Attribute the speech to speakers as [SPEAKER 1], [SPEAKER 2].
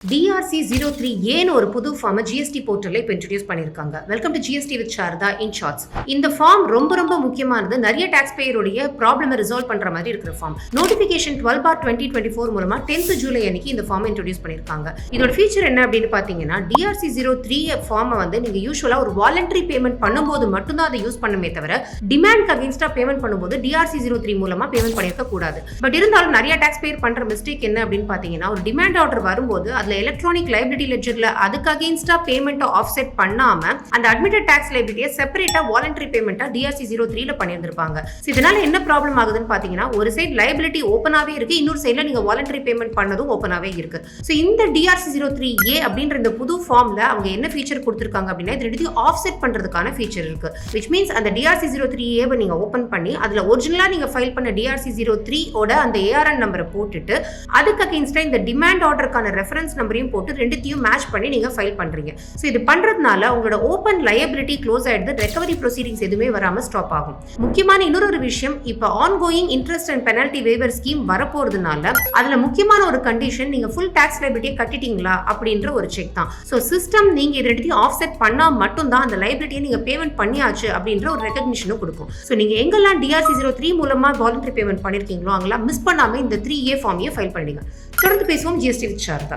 [SPEAKER 1] DRC03A ஒரு புது ஃபார்மை ஜிஎஸ்டி போர்ட்டல்ல இப்போ இன்ட்ரடியூஸ் பண்ணியிருக்காங்க. Welcome to GST with Sharada in shorts. இந்த ஃபார்ம் ரொம்ப முக்கியமானது. நிறைய டாக்ஸ் பேயருடைய ப்ராப்ளமை ரிசால்வ் பண்ற மாதிரி இருக்கிற ஃபார்ம். நோட்டிஃபிகேஷன் 12/2024 மூலமா 10th ஜூலை அன்னைக்கு இந்த ஃபார்மை இன்ட்ரடியூஸ் பண்ணியிருக்காங்க. இதோட ஃபீச்சர் என்ன அப்படின்னு பார்த்தீங்கன்னா, DRC03 ஃபார்மை வந்து நீங்க யூஸ்வலா ஒரு வாலண்டரி பேமெண்ட் பண்ணும்போது மட்டும்தான் அதை யூஸ் பண்ணுமே தவிர, டிமாண்ட் அகைன்ஸ்டா பேமெண்ட் பண்ணும்போது DRC03 மூலமா பேமெண்ட் பண்ணிருக்க கூடாது. பட் இருந்தாலும் நிறைய டாக்ஸ் பேயர் பண்ற மிஸ்டேக் என்ன அப்படின்னு பார்த்தீங்கன்னா, ஒரு டிமாண்ட் ஆர்டர் வரும்போது எலக்ட்ரானிக் லைபிலிட்டி லெட்ஜர்ல அதுக்கு அகைன்ஸ்டா பேமெண்ட் ஆஃப்செட் பண்ணாம அந்த அட்மிட்டட் டாக்ஸ் லைபிலிட்டியை செப்பரேட்டா வாலண்டரி பேமெண்டா DRC03 ல பண்ணியிருந்திருப்பாங்க. இதனால என்ன ப்ராப்ளம் ஆகுதுன்னு பாத்தீங்கன்னா, ஒரு சைடு லைபிலிட்டி ஓப்பனாவே இருக்கு, இன்னொரு சைடுல நீங்க வாலண்டரி பேமெண்ட் பண்ணதும் ஓப்பனாவே இருக்கு. சோ இந்த DRC03A அப்படின்ற இந்த புது ஃபார்ம்ல அவங்க என்ன ஃபீச்சர் கொடுத்திருக்காங்க அப்படின்னா, இது ரெண்டுத்தையும் ஆஃப்செட் பண்றதுக்கான ஃபீச்சர் இருக்கு. which means அந்த DRC03A வை நீங்க ஓபன் பண்ணி அதுல ஒரிஜினலா நீங்க ஃபைல் பண்ண DRC03 ஓட அந்த ARN நம்பரை போட்டுட்டு அதுக்கு அகைன்ஸ்டா இந்த டிமாண்ட் ஆர்டருக்கான ரெஃபரன்ஸ் நம்பரையும் போட்டு ரெண்டுத்தையும் மேட்ச் பண்ணி நீங்க ஃபைல் பண்றீங்க. சோ இது பண்றதுனால உங்களோட ஓபன் லயபிலிட்டி க்ளோஸ் ஆயிடுது, ரெக்கவரி ப்ரொசீடிங்ஸ் எதுவுமே வராம ஸ்டாப் ஆகும். முக்கியமான இன்னொரு விஷயம், இப்ப ongoing interest and penalty waiver scheme வரப்போறதுனால அதுல முக்கியமான ஒரு கண்டிஷன், நீங்க ஃபுல் டாக்ஸ் லைபிலிட்டியை கட்டிட்டீங்களா அப்படின்ற ஒரு செக் தான். சோ சிஸ்டம் நீங்க இது ரெண்டுத்தையும் ஆஃப்செட் பண்ணா மட்டும் தான் அந்த லைபிலிட்டியை நீங்க பேமெண்ட் பண்ணியாச்சு அப்படின்ற ஒரு ரெகக்னிஷனும் கொடுக்கும். சோ நீங்க எங்கெல்லாம் DRC03 மூலமா வாலண்டரி பேமெண்ட் பண்ணிருக்கீங்களோ அங்கெல்லாம் மிஸ் பண்ணாம இந்த 3A ஃபார்மையை ஃபைல் பண்ணிடுங்க. தொடர்ந்து பேசுவோம் ஜிஎஸ்டி வித் சாரதா.